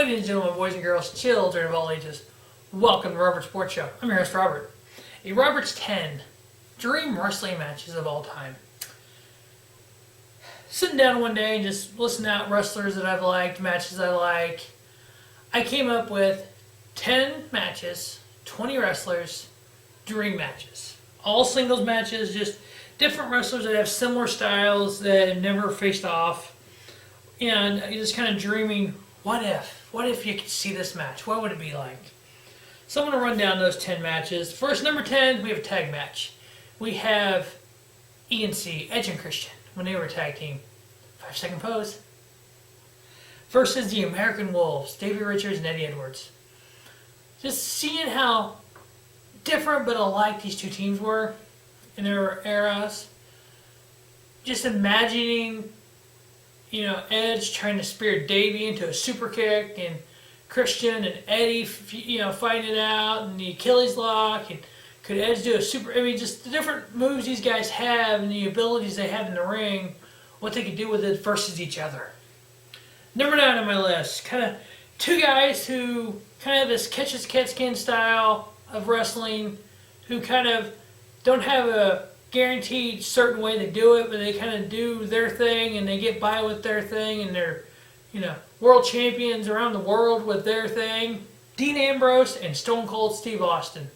Ladies and gentlemen, boys and girls, children of all ages, welcome to Robert Sports Show. I'm your host, Robert. A Robert's 10 dream wrestling matches of all time. Sitting down one day and just listening out wrestlers that I've liked, matches I like, I came up with 10 matches, 20 wrestlers, dream matches. All singles matches, just different wrestlers that have similar styles that have never faced off. And just kind of dreaming, what if you could see this match? What would it be like? So I'm going to run down those 10 matches. First, number 10, we have a tag match. We have ENC, Edge and Christian, when they were a tag team. 5-second pose. Versus the American Wolves, Davey Richards and Eddie Edwards. Just seeing how different but alike these two teams were in their eras. Just imagining, Edge trying to spear Davey into a super kick, and Christian and Eddie, fighting it out, and the Achilles lock, and could Edge do a super? Just the different moves these guys have and the abilities they have in the ring, what they could do with it versus each other. Number 9 on my list, kind of two guys who kind of this catch as catch can style of wrestling, who kind of don't have a guaranteed certain way to do it, but they kind of do their thing and they get by with their thing, and they're, world champions around the world with their thing. Dean Ambrose and Stone Cold Steve Austin.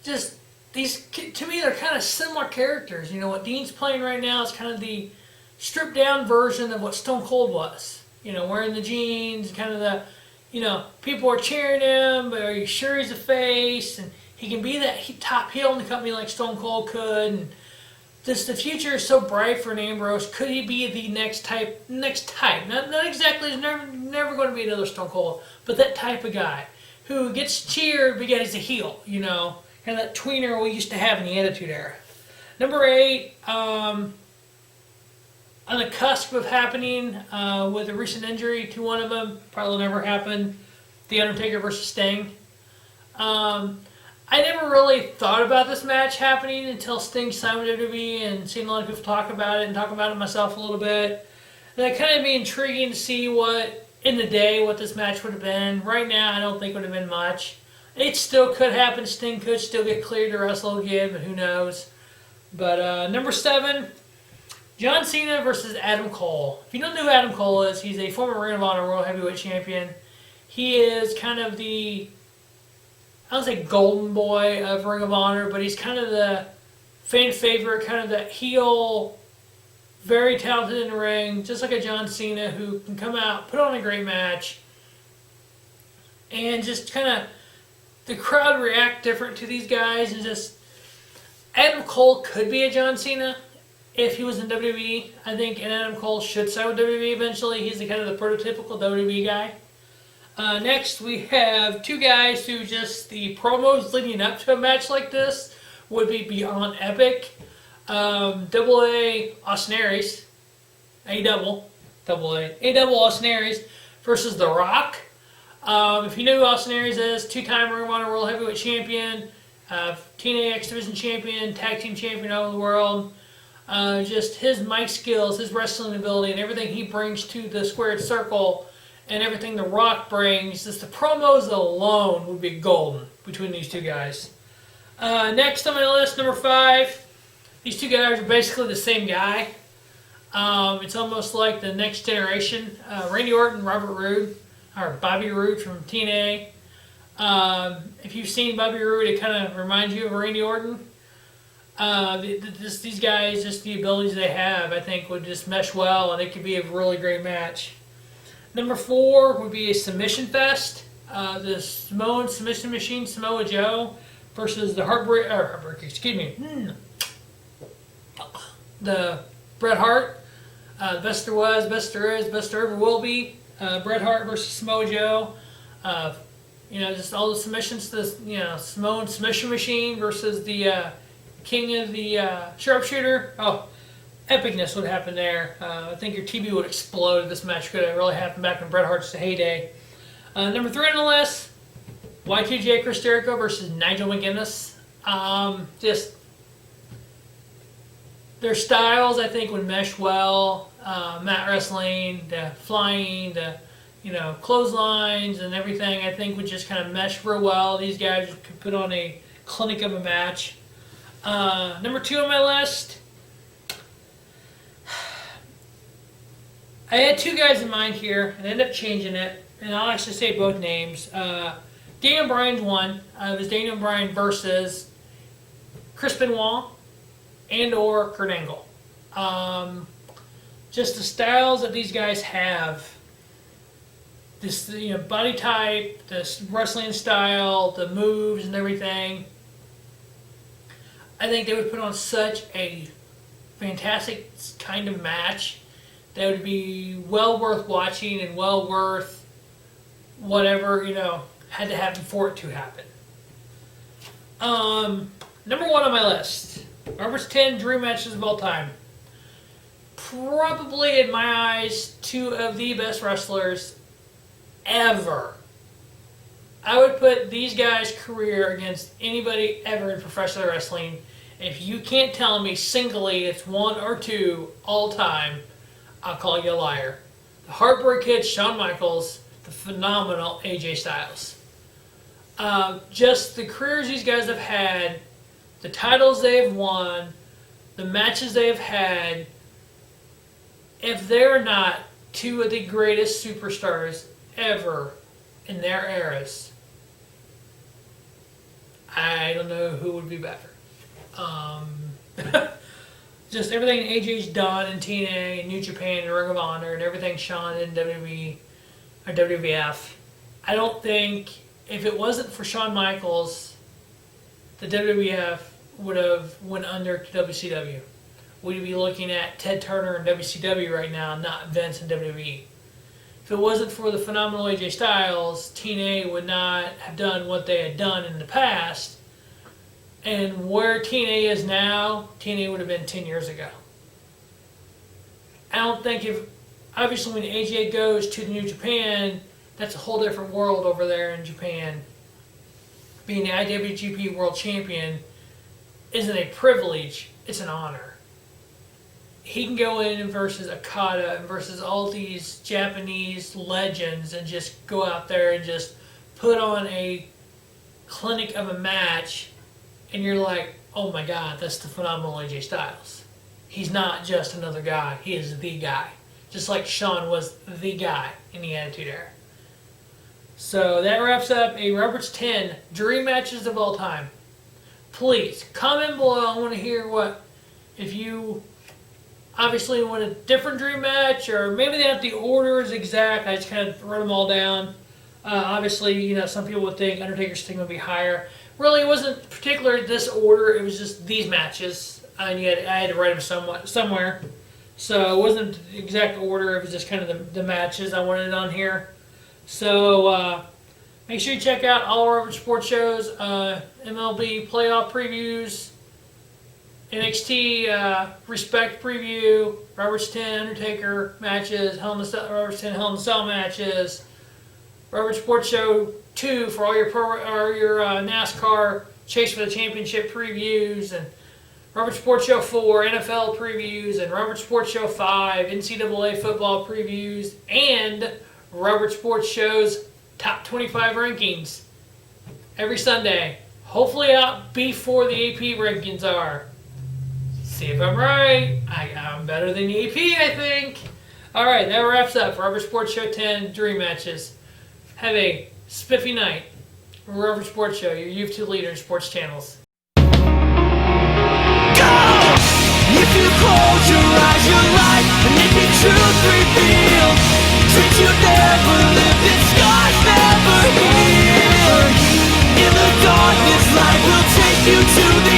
Just these, to me, they're kind of similar characters. What Dean's playing right now is kind of the stripped down version of what Stone Cold was. Wearing the jeans, kind of the, people are cheering him, but are you sure he's a face? And he can be that top heel in the company like Stone Cold could. And the future is so bright for an Ambrose. Could he be the next type? Not exactly. There's never going to be another Stone Cold, but that type of guy who gets cheered because he's a heel. Kind of that tweener we used to have in the Attitude Era. Number 8, on the cusp of happening with a recent injury to one of them, probably never happened. The Undertaker versus Sting. I never really thought about this match happening until Sting signed with WWE and seen a lot of people talk about it and talk about it myself a little bit. And it kind of be intriguing to see what this match would have been. Right now, I don't think it would have been much. It still could happen. Sting could still get cleared to wrestle again, but who knows. But number 7, John Cena versus Adam Cole. If you don't know who Adam Cole is, he's a former Ring of Honor World Heavyweight Champion. He is kind of the, I don't say golden boy of Ring of Honor, but he's kind of the fan favorite, kind of that heel, very talented in the ring, just like a John Cena who can come out, put on a great match, and just kind of the crowd react different to these guys. And just Adam Cole could be a John Cena if he was in WWE. I think Adam Cole should sign with WWE eventually. He's the kind of the prototypical WWE guy. Next, we have two guys who just the promos leading up to a match like this would be beyond epic. AA Austin Aries, A-double Austin Aries versus The Rock. If you know who Austin Aries is, 2-time Ring of Honor World Heavyweight Champion, TNA X Division Champion, Tag Team Champion all over the world. Just his mic skills, his wrestling ability, and everything he brings to the squared circle, and everything The Rock brings, just the promos alone would be golden between these two guys. Next on my list, number 5, these two guys are basically the same guy. It's almost like the next generation. Randy Orton, Robert Roode, or Bobby Roode from TNA. If you've seen Bobby Roode, it kind of reminds you of Randy Orton. These guys, just the abilities they have, I think would just mesh well, and it could be a really great match. Number 4 would be a submission fest. The Samoan submission machine, Samoa Joe, versus the the Bret Hart. Best there was, best there is, best there ever will be. Bret Hart versus Samoa Joe. Just all the submissions to the Samoan submission machine versus the king of the sharpshooter. Oh, epicness would happen there. I think your TV would explode if this match could have really happened back in Bret Hart's heyday. Number 3 on the list, Y2J Chris Jericho versus Nigel McGuinness. Just their styles, I think, would mesh well. Mat wrestling, the flying, the clotheslines and everything, I think would just kind of mesh real well. These guys could put on a clinic of a match. Number 2 on my list, I had 2 guys in mind here, and ended up changing it, and I'll actually say both names. Daniel Bryan's one. It was Daniel Bryan versus Chris Benoit and or Kurt Angle. Just the styles that these guys have, this body type, this wrestling style, the moves and everything. I think they would put on such a fantastic kind of match that would be well worth watching and well worth whatever had to happen for it to happen. Number 1 on my list, Robert's 10 dream matches of all time. Probably, in my eyes, 2 of the best wrestlers ever. I would put these guys' career against anybody ever in professional wrestling. If you can't tell me singly it's 1 or 2 all time, I'll call you a liar. The Heartbreak Kid, Shawn Michaels, the phenomenal AJ Styles. Just the careers these guys have had, the titles they have won, the matches they have had. If they're not 2 of the greatest superstars ever in their eras, I don't know who would be better. Just everything AJ's done in TNA and New Japan and Ring of Honor and everything Shawn did in WWE or WWF. I don't think if it wasn't for Shawn Michaels, the WWF would have went under to WCW. We'd be looking at Ted Turner in WCW right now, not Vince in WWE. If it wasn't for the phenomenal AJ Styles, TNA would not have done what they had done in the past. And where TNA is now, TNA would have been 10 years ago. I don't think obviously when AJ goes to New Japan, that's a whole different world over there in Japan. Being the IWGP World Champion isn't a privilege, it's an honor. He can go in versus Okada and versus all these Japanese legends and just go out there and just put on a clinic of a match, and you're like, oh my God, that's the phenomenal AJ Styles. He's not just another guy, he is the guy. Just like Shawn was the guy in the Attitude Era. So that wraps up a Robert's 10 dream matches of all time. Please, comment below. I want to hear if you obviously want a different dream match, or maybe they have the orders exact. I just kind of wrote them all down. Obviously, some people would think Undertaker's thing would be higher. Really, it wasn't particular this order. It was just these matches, and I had to write them somewhere. So it wasn't the exact order. It was just kind of the matches I wanted on here. So make sure you check out all our other sports shows, MLB playoff previews, NXT Respect preview, Robert's 10 Undertaker matches, Robert's 10 Hell in a Cell matches, Robert Sports Show 2 for all your NASCAR Chase for the Championship previews, and Robert Sports Show 4 NFL previews, and Robert Sports Show 5 NCAA football previews, and Robert Sports Show's top 25 rankings every Sunday. Hopefully out before the AP rankings are. See if I'm right. I'm better than the AP, I think. Alright, that wraps up Robert Sports Show 10 Dream Matches. Have a spiffy night. Robert Sports Show, your YouTube leader in sports channels. If you close your eyes, your life, and if your truth revealed, dreams you never lived, and scars never healed. In the darkness, light will take you to the